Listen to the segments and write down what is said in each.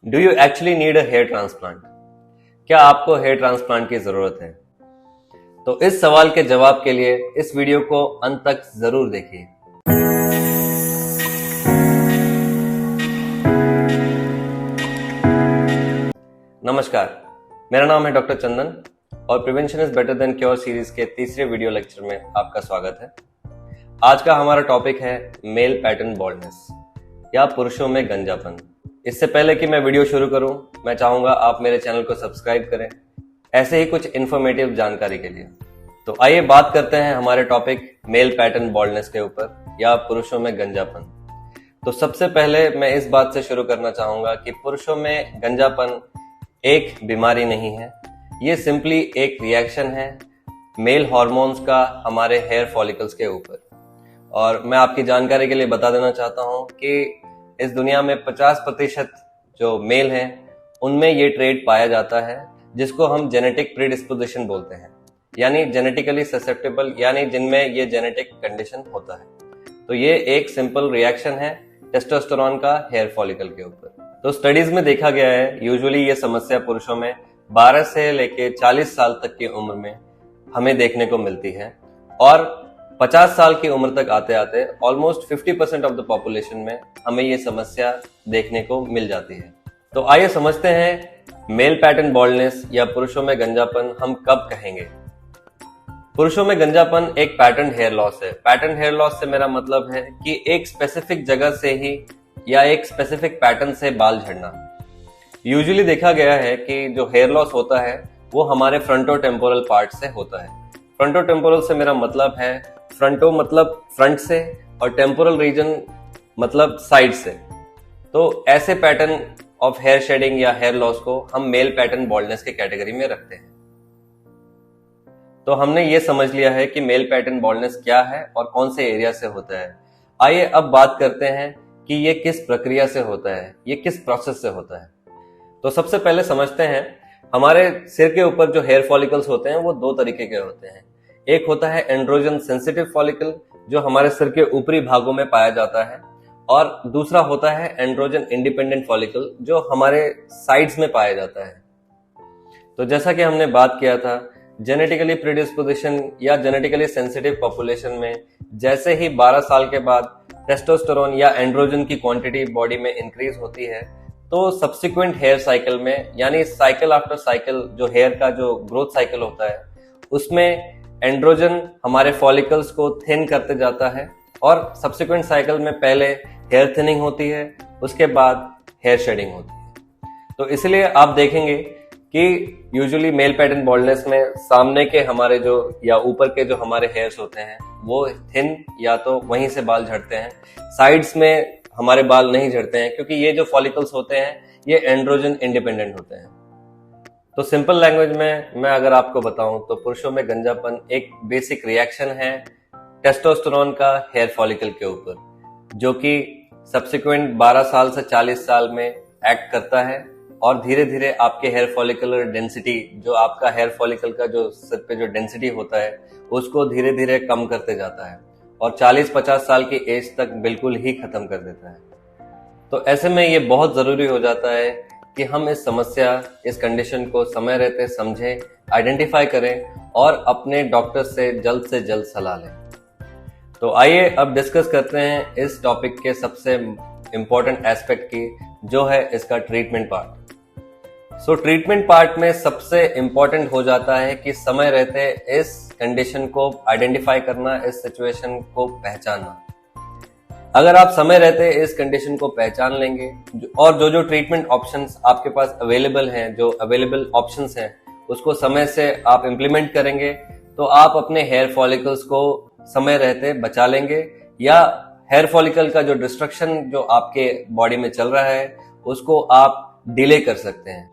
Do you actually need a hair transplant? क्या आपको hair transplant की जरूरत है? तो इस सवाल के जवाब के लिए इस वीडियो को अंत तक जरूर देखिए। नमस्कार, मेरा नाम है डॉक्टर चंदन और prevention is better than cure series के तीसरे वीडियो लेक्चर में आपका स्वागत है। आज का हमारा टॉपिक है मेल पैटर्न बॉल्डनेस या पुरुषों में गंजापन। इससे पहले कि मैं वीडियो शुरू करूं, मैं चाहूंगा आप मेरे चैनल को सब्सक्राइब करें ऐसे ही कुछ इन्फॉर्मेटिव जानकारी के लिए। तो आइए बात करते हैं हमारे टॉपिक मेल पैटर्न बॉल्डनेस के ऊपर या पुरुषों में गंजापन। तो सबसे पहले मैं इस बात से शुरू करना चाहूंगा कि पुरुषों में गंजापन एक बीमारी नहीं है, ये सिंपली एक रिएक्शन है मेल हॉर्मोन्स का हमारे हेयर फॉलिकल्स के ऊपर। और मैं आपकी जानकारी के लिए बता देना चाहता हूं कि इस दुनिया में 50% जो मेल हैं उनमें ये ट्रेट पाया जाता है जिसको हम जेनेटिक प्रीडिस्पोजिशन बोलते हैं, यानी जेनेटिकली ससेप्टेबल, यानी जिनमें ये जेनेटिक कंडीशन होता है। तो ये एक सिंपल रिएक्शन है टेस्टोस्टेरोन का हेयर फॉलिकल के ऊपर। तो स्टडीज में देखा गया है यूजुअली ये समस्या पुरुषों में 12 से लेके 40 साल तक की उम्र में हमें देखने को मिलती है और 50 साल की उम्र तक आते आते ऑलमोस्ट 50% ऑफ द पॉपुलेशन में हमें ये समस्या देखने को मिल जाती है। तो आइए समझते हैं मेल पैटर्न बॉल्डनेस या पुरुषों में गंजापन हम कब कहेंगे। पुरुषों में गंजापन एक पैटर्न हेयर लॉस है। पैटर्न हेयर लॉस से मेरा मतलब है कि एक स्पेसिफिक जगह से ही या एक स्पेसिफिक पैटर्न से बाल झड़ना। यूजुअली देखा गया है कि जो हेयर लॉस होता है वो हमारे फ्रंटो टेम्पोरल पार्ट से होता है। फ्रंटो टेम्पोरल से मेरा मतलब है फ्रंटो मतलब फ्रंट से और टेम्पोरल रीजन मतलब साइड से। तो ऐसे पैटर्न ऑफ हेयर शेडिंग या हेयर लॉस को हम मेल पैटर्न बॉल्डनेस के कैटेगरी में रखते हैं। तो हमने ये समझ लिया है कि मेल पैटर्न बॉल्डनेस क्या है और कौन से एरिया से होता है। आइए अब बात करते हैं कि ये किस प्रक्रिया से होता है, ये किस प्रोसेस से होता है। तो सबसे पहले समझते हैं हमारे सिर के ऊपर जो हेयर फॉलिकल्स होते हैं वो दो तरीके के होते हैं। एक होता है एंड्रोजन सेंसिटिव फॉलिकल जो हमारे सिर के ऊपरी भागों में पाया जाता है, और दूसरा होता है एंड्रोजन इंडिपेंडेंट फॉलिकल जो हमारे साइड्स में पाया जाता है। तो जैसा कि हमने बात किया था, जेनेटिकली प्रीडिस्पोजिशन या जेनेटिकली सेंसिटिव पॉपुलेशन में जैसे ही 12 साल के बाद टेस्टोस्टेरोन या एंड्रोजन की क्वांटिटी बॉडी में इंक्रीज होती है, तो सब्सिक्वेंट हेयर साइकिल में, यानी साइकिल आफ्टर साइकिल जो हेयर का जो ग्रोथ साइकिल होता है उसमें एंड्रोजन हमारे फॉलिकल्स को थिन करते जाता है और सब्सिक्वेंट साइकिल में पहले हेयर थिनिंग होती है, उसके बाद हेयर शेडिंग होती है। तो इसलिए आप देखेंगे कि यूजुअली मेल पैटर्न बॉल्डनेस में सामने के हमारे जो या ऊपर के जो हमारे हेयर्स होते हैं वो थिन या तो वहीं से बाल झड़ते हैं, साइड्स में हमारे बाल नहीं झड़ते हैं क्योंकि ये जो फॉलिकल्स होते हैं ये एंड्रोजन इंडिपेंडेंट होते हैं। तो सिंपल लैंग्वेज में मैं अगर आपको बताऊं तो पुरुषों में गंजापन एक बेसिक रिएक्शन है टेस्टोस्टेरोन का हेयर फॉलिकल के ऊपर, जो कि सब्सिक्वेंट 12 साल से 40 साल में एक्ट करता है और धीरे धीरे आपके हेयर फॉलिकुलर डेंसिटी, जो आपका हेयर फॉलिकल का जो सिर पे जो डेंसिटी होता है उसको धीरे धीरे कम करते जाता है और 40-50 साल की एज तक बिल्कुल ही खत्म कर देता है। तो ऐसे में ये बहुत जरूरी हो जाता है कि हम इस समस्या, इस कंडीशन को समय रहते समझें, आइडेंटिफाई करें और अपने डॉक्टर से जल्द सलाह लें। तो आइए अब डिस्कस करते हैं इस टॉपिक के सबसे इम्पोर्टेंट एस्पेक्ट की, जो है इसका ट्रीटमेंट पार्ट। सो ट्रीटमेंट पार्ट में सबसे इम्पोर्टेंट हो जाता है कि समय रहते इस कंडीशन को आइडेंटिफाई करना, इस सिचुएशन को पहचानना। अगर आप समय रहते इस कंडीशन को पहचान लेंगे और जो ट्रीटमेंट ऑप्शंस आपके पास अवेलेबल हैं, जो अवेलेबल ऑप्शंस हैं उसको समय से आप इम्प्लीमेंट करेंगे, तो आप अपने हेयर फॉलिकल्स को समय रहते बचा लेंगे या हेयर फॉलिकल का जो डिस्ट्रक्शन जो आपके बॉडी में चल रहा है उसको आप डिले कर सकते हैं।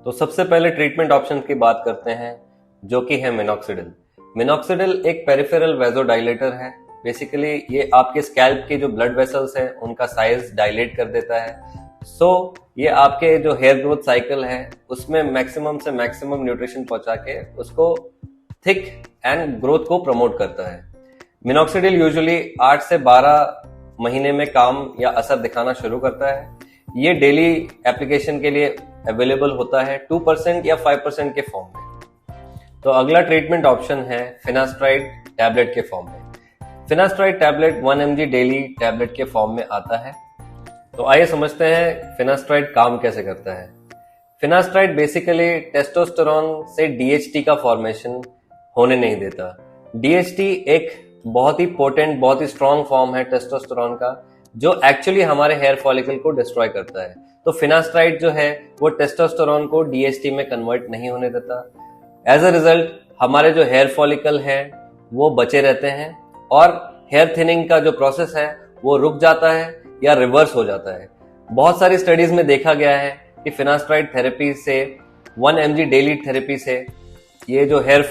तो सबसे पहले ट्रीटमेंट ऑप्शन की बात करते हैं जो कि है मिनॉक्सिडिल। मिनॉक्सिडिल एक पेरिफेरल वेजोडाइलेटर है। बेसिकली ये आपके स्कैल्प के जो ब्लड वेसल्स हैं उनका साइज डायलेट कर देता है। सो ये आपके जो हेयर ग्रोथ साइकिल है उसमें मैक्सिमम से मैक्सिमम न्यूट्रिशन पहुंचा के उसको थिक एंड ग्रोथ को प्रमोट करता है। मिनॉक्सिडिल यूजुअली 8 से 12 महीने में काम या असर दिखाना शुरू करता है। ये डेली एप्लीकेशन के लिए अवेलेबल होता है 2% या 5% के फॉर्म में। तो अगला ट्रीटमेंट ऑप्शन है फिनास्ट्राइड टैबलेट के फॉर्म में। Finasteride tablet 1 mg daily tablet के फॉर्म में आता है। तो आइए समझते हैं फिनास्ट्राइड काम कैसे करता है। फिनास्ट्राइड बेसिकली टेस्टोस्टेरोन से DHT का फॉर्मेशन होने नहीं देता। DHT एक बहुत ही पोटेंट, बहुत ही स्ट्रॉन्ग फॉर्म है टेस्टोस्टेरोन का, जो एक्चुअली हमारे हेयर फॉलिकल को डिस्ट्रॉय करता है। तो फिनास्ट्राइड जो है वो टेस्टोस्टेरोन को DHT में कन्वर्ट नहीं होने देता। एज अ रिजल्ट हमारे जो हेयर फॉलिकल है वो बचे रहते हैं और हेयर थिनिंग का जो प्रोसेस है वो रुक जाता है या रिवर्स हो जाता है। बहुत सारी स्टडीज में देखा गया है कि फिनास्ट्राइड थेरेपी से 1 mg डेली थेरेपी से ये जो हेयर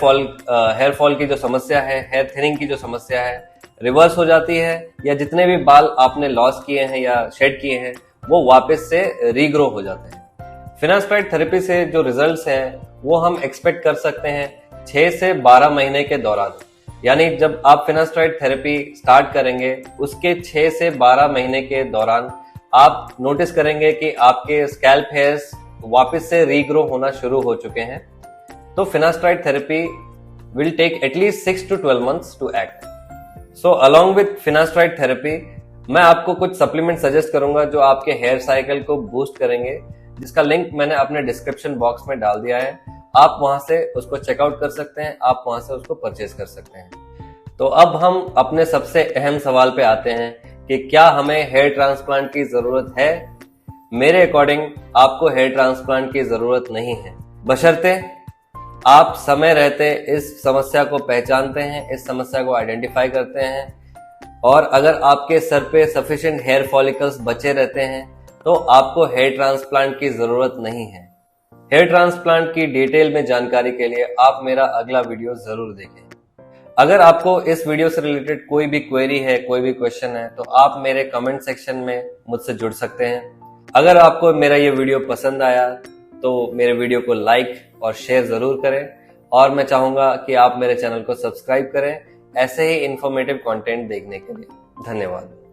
फॉल की जो समस्या है, हेयर थिनिंग की जो समस्या है, रिवर्स हो जाती है, या जितने भी बाल आपने लॉस किए हैं या शेड किए हैं वो वापस से रीग्रो हो जाते हैं। फिनास्ट्राइड थेरेपी से जो रिजल्ट्स हैं वो हम एक्सपेक्ट कर सकते हैं 6 से 12 महीने के दौरान। यानी जब आप फिनास्ट्राइड थेरेपी स्टार्ट करेंगे उसके 6 से 12 महीने के दौरान आप नोटिस करेंगे कि आपके स्कैल्प हेयर्स वापस से रीग्रो होना शुरू हो चुके हैं। तो finasteride therapy will take at least 6 to 12 months to act. So along with finasteride therapy मैं आपको कुछ सप्लीमेंट सजेस्ट करूंगा जो आपके हेयर साइकिल को बूस्ट करेंगे, जिसका लिंक मैंने अपने डिस्क्रिप्शन बॉक्स में डाल दिया है। आप वहां से उसको चेकआउट कर सकते हैं, आप वहां से उसको परचेज कर सकते हैं। तो अब हम अपने सबसे अहम सवाल पे आते हैं कि क्या हमें हेयर ट्रांसप्लांट की जरूरत है। मेरे अकॉर्डिंग आपको हेयर ट्रांसप्लांट की जरूरत नहीं है, बशर्ते आप समय रहते इस समस्या को पहचानते हैं, इस समस्या को आइडेंटिफाई करते हैं, और अगर आपके सर पे सफिशिएंट हेयर फॉलिकल्स बचे रहते हैं तो आपको हेयर ट्रांसप्लांट की जरूरत नहीं है। हेयर ट्रांसप्लांट की डिटेल में जानकारी के लिए आप मेरा अगला वीडियो जरूर देखें। अगर आपको इस वीडियो से रिलेटेड कोई भी क्वेरी है, कोई भी क्वेश्चन है, तो आप मेरे कमेंट सेक्शन में मुझसे जुड़ सकते हैं। अगर आपको मेरा ये वीडियो पसंद आया तो मेरे वीडियो को लाइक और शेयर जरूर करें, और मैं चाहूंगा कि आप मेरे चैनल को सब्सक्राइब करें ऐसे ही इंफॉर्मेटिव कंटेंट देखने के लिए। धन्यवाद।